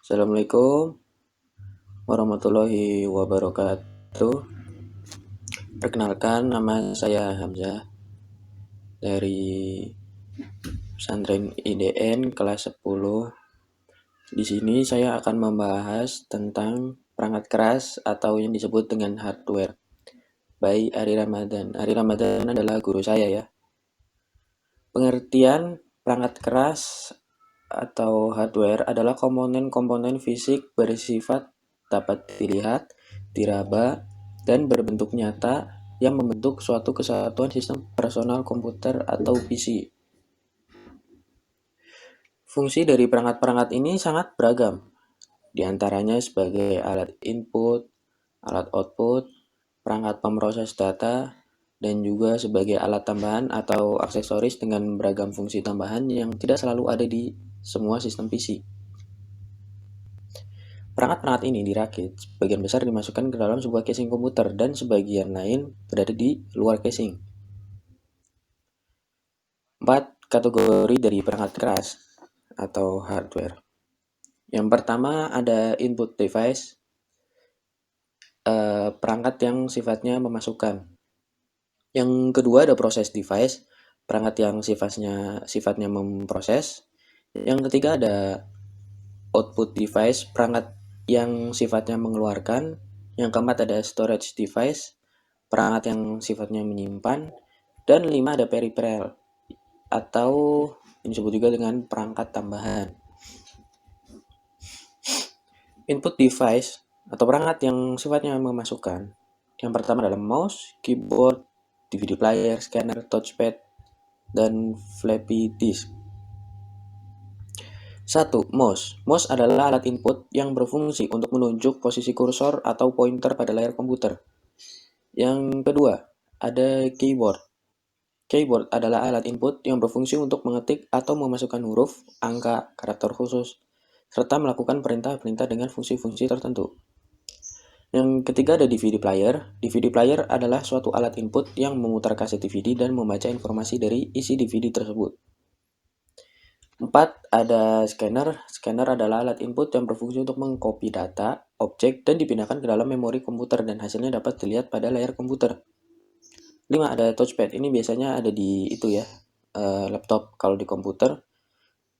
Assalamualaikum warahmatullahi wabarakatuh. Perkenalkan, nama saya Hamzah dari Pesantren IDN kelas 10. Di sini saya akan membahas tentang perangkat keras atau yang disebut dengan hardware by Ari Ramadan. Ari Ramadan adalah guru saya ya. Pengertian perangkat keras atau hardware adalah komponen-komponen fisik bersifat dapat dilihat, diraba, dan berbentuk nyata yang membentuk suatu kesatuan sistem personal komputer atau PC. Fungsi dari perangkat-perangkat ini sangat beragam, di antaranya sebagai alat input, alat output, perangkat pemroses data, dan juga sebagai alat tambahan atau aksesoris dengan beragam fungsi tambahan yang tidak selalu ada di semua sistem PC. Perangkat-perangkat ini dirakit, sebagian besar dimasukkan ke dalam sebuah casing komputer dan sebagian lain berada di luar casing. 4 kategori dari perangkat keras atau hardware. Yang pertama ada input device, perangkat yang sifatnya memasukkan. Yang kedua ada process device, perangkat yang sifatnya memproses. Yang ketiga ada output device, perangkat yang sifatnya mengeluarkan. Yang keempat ada storage device, perangkat yang sifatnya menyimpan. Dan 5 ada peripheral atau yang disebut juga dengan perangkat tambahan. Input device atau perangkat yang sifatnya memasukkan. Yang pertama adalah mouse, keyboard, DVD player, scanner, touchpad, dan floppy disk. 1. Mouse. Mouse adalah alat input yang berfungsi untuk menunjuk posisi kursor atau pointer pada layar komputer. Yang kedua, ada keyboard. Keyboard adalah alat input yang berfungsi untuk mengetik atau memasukkan huruf, angka, karakter khusus, serta melakukan perintah-perintah dengan fungsi-fungsi tertentu. Yang ketiga ada DVD player. DVD player adalah suatu alat input yang memutar kaset DVD dan membaca informasi dari isi DVD tersebut. 4. Ada scanner. Scanner adalah alat input yang berfungsi untuk mengcopy data, objek, dan dipindahkan ke dalam memori komputer dan hasilnya dapat dilihat pada layar komputer. 5. Ada touchpad. Ini biasanya ada di laptop. Kalau di komputer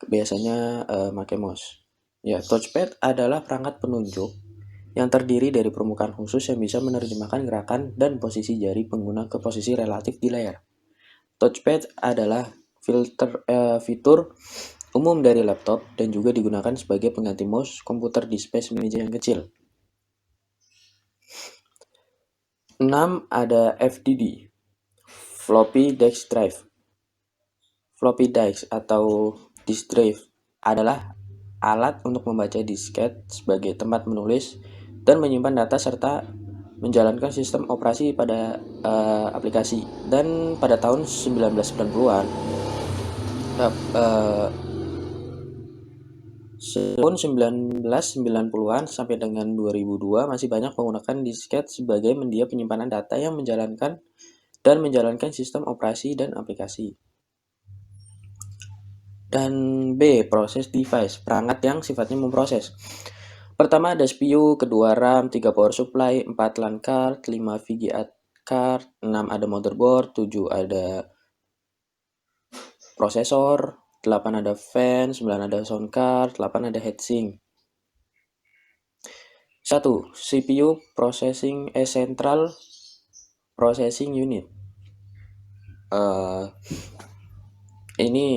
biasanya pakai mouse. Ya, touchpad adalah perangkat penunjuk yang terdiri dari permukaan khusus yang bisa menerjemahkan gerakan dan posisi jari pengguna ke posisi relatif di layar. Touchpad adalah fitur umum dari laptop dan juga digunakan sebagai pengganti mouse komputer di space meja yang kecil. 6. Ada FDD, Floppy Disk Drive. Floppy disk atau disk drive adalah alat untuk membaca disket sebagai tempat menulis dan menyimpan data serta menjalankan sistem operasi pada aplikasi. Dan pada tahun 1990-an, tahun 1990-an sampai dengan 2002 masih banyak menggunakan disket sebagai media penyimpanan data yang menjalankan sistem operasi dan aplikasi. Dan B, proses device, perangkat yang sifatnya memproses. Pertama ada CPU, kedua RAM, 3 power supply, 4 LAN card, 5 VGA card, 6 ada motherboard, 7 ada prosesor, 8 ada fan, 9 ada sound card, 8 ada heatsink. 1. CPU Central Processing Unit. Ini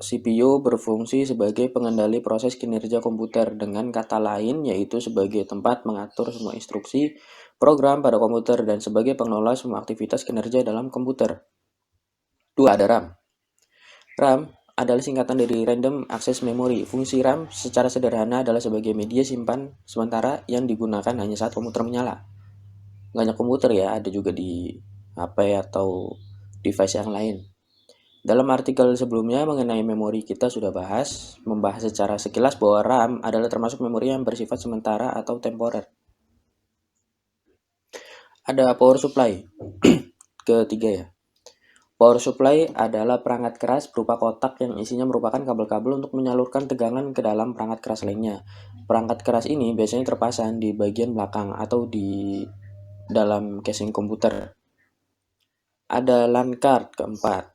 CPU berfungsi sebagai pengendali proses kinerja komputer, dengan kata lain yaitu sebagai tempat mengatur semua instruksi program pada komputer dan sebagai pengelola semua aktivitas kinerja dalam komputer. 2. Ada RAM. RAM adalah singkatan dari Random Access Memory. Fungsi RAM secara sederhana adalah sebagai media simpan sementara yang digunakan hanya saat komputer menyala. Nggak hanya komputer ya, ada juga di HP atau device yang lain. Dalam artikel sebelumnya mengenai memori kita sudah membahas secara sekilas bahwa RAM adalah termasuk memori yang bersifat sementara atau temporer. Ada power supply. Ketiga ya. Power supply adalah perangkat keras berupa kotak yang isinya merupakan kabel-kabel untuk menyalurkan tegangan ke dalam perangkat keras lainnya. Perangkat keras ini biasanya terpasang di bagian belakang atau di dalam casing komputer. Ada LAN card keempat.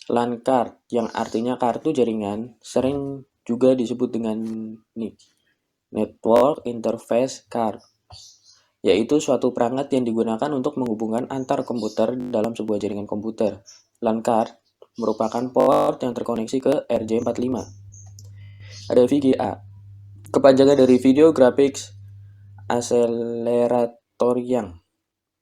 LAN card yang artinya kartu jaringan sering juga disebut dengan NIC, Network Interface Card, yaitu suatu perangkat yang digunakan untuk menghubungkan antar komputer dalam sebuah jaringan komputer. LAN card merupakan port yang terkoneksi ke RJ45. Ada VGA, kepanjangan dari Video Graphics Accelerator yang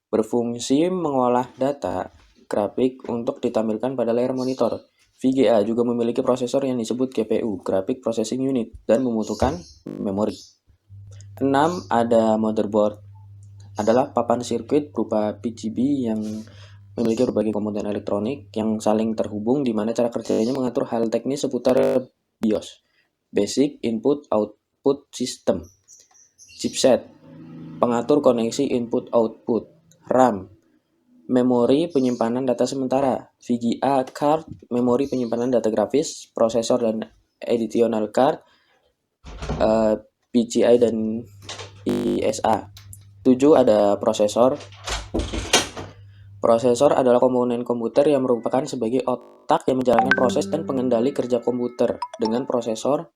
berfungsi mengolah data grafik untuk ditampilkan pada layar monitor. VGA juga memiliki prosesor yang disebut GPU, Graphic Processing Unit, dan membutuhkan memori. 6. Ada motherboard, adalah papan sirkuit berupa PCB yang memiliki berbagai komponen elektronik yang saling terhubung di mana cara kerjanya mengatur hal teknis seputar BIOS, Basic Input Output System, chipset, pengatur koneksi input output, RAM, memori penyimpanan data sementara, VGA card, memori penyimpanan data grafis, prosesor dan additional card, PCI dan ISA. 7. Ada prosesor. Prosesor adalah komponen komputer yang merupakan sebagai otak yang menjalankan proses dan pengendali kerja komputer. Dengan prosesor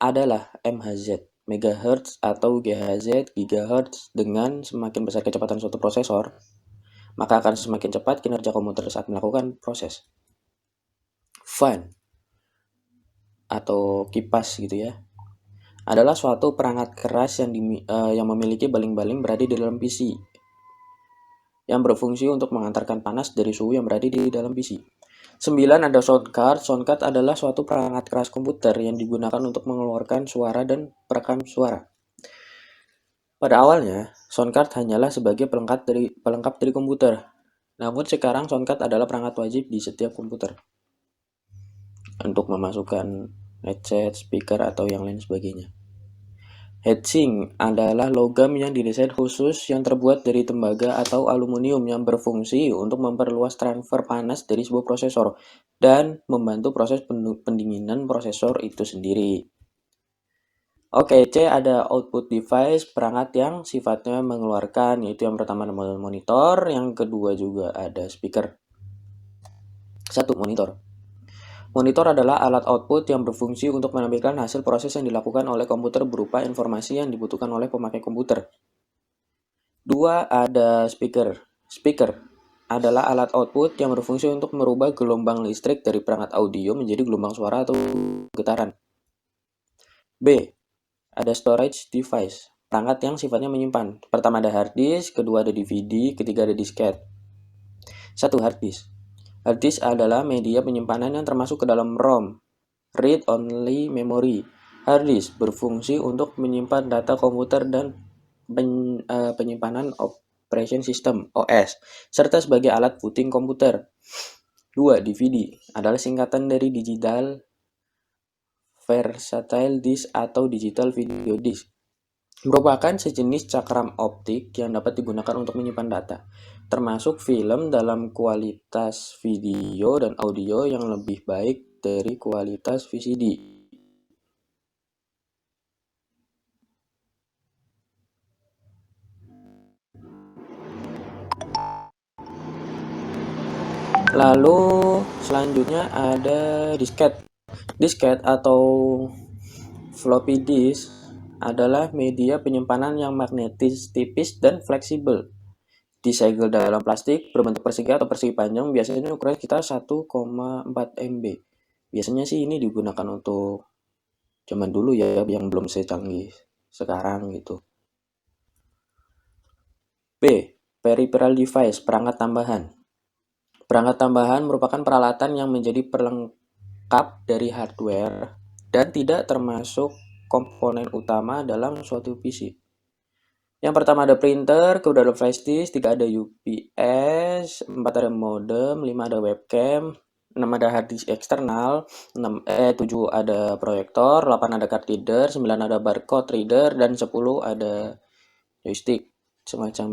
adalah MHz, megahertz atau GHz, gigahertz. Dengan semakin besar kecepatan suatu prosesor, maka akan semakin cepat kinerja komputer saat melakukan proses. Fan atau kipas gitu ya, adalah suatu perangkat keras yang memiliki baling-baling berada di dalam PC, yang berfungsi untuk mengantarkan panas dari suhu yang berada di dalam PC. 9. Ada sound card. Sound card adalah suatu perangkat keras komputer yang digunakan untuk mengeluarkan suara dan perekam suara. Pada awalnya, sound card hanyalah sebagai pelengkap dari komputer. Namun sekarang sound card adalah perangkat wajib di setiap komputer untuk memasukkan headset, speaker, atau yang lain sebagainya. Heatsink adalah logam yang didesain khusus yang terbuat dari tembaga atau aluminium yang berfungsi untuk memperluas transfer panas dari sebuah prosesor dan membantu proses pendinginan prosesor itu sendiri. Oke, C ada output device, perangkat yang sifatnya mengeluarkan, yaitu yang pertama ada monitor, yang kedua juga ada speaker. 1. Monitor. Monitor adalah alat output yang berfungsi untuk menampilkan hasil proses yang dilakukan oleh komputer berupa informasi yang dibutuhkan oleh pemakai komputer. 2. Ada speaker. Speaker adalah alat output yang berfungsi untuk merubah gelombang listrik dari perangkat audio menjadi gelombang suara atau getaran. B. Ada storage device, perangkat yang sifatnya menyimpan. Pertama ada hard disk, kedua ada DVD, ketiga ada disket. 1. Hard disk. Hard disk adalah media penyimpanan yang termasuk ke dalam ROM, Read Only Memory. Hard disk berfungsi untuk menyimpan data komputer dan penyimpanan operation system (OS), serta sebagai alat booting komputer. 2. DVD adalah singkatan dari Digital Versatile Disc atau Digital Video Disc. Merupakan sejenis cakram optik yang dapat digunakan untuk menyimpan data, termasuk film dalam kualitas video dan audio yang lebih baik dari kualitas VCD. Lalu selanjutnya ada disket. Disket atau floppy disk adalah media penyimpanan yang magnetis, tipis, dan fleksibel. Disegel dalam plastik berbentuk persegi atau persegi panjang, biasanya ukuran sekitar 1,4 MB. Biasanya sih ini digunakan untuk zaman dulu ya, yang belum secanggih sekarang gitu. B. Peripheral device, perangkat tambahan. Perangkat tambahan merupakan peralatan yang menjadi pelengkap dari hardware dan tidak termasuk komponen utama dalam suatu PC. Yang pertama ada printer, kedua ada flash disk, 3 ada UPS, 4 ada modem, 5 ada webcam, 6 ada hard disk eksternal, 7 ada proyektor, 8 ada card reader, 9 ada barcode reader, dan 10 ada joystick, semacam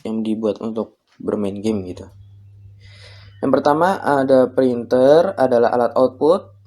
yang dibuat untuk bermain game gitu. Yang pertama ada printer, adalah alat output.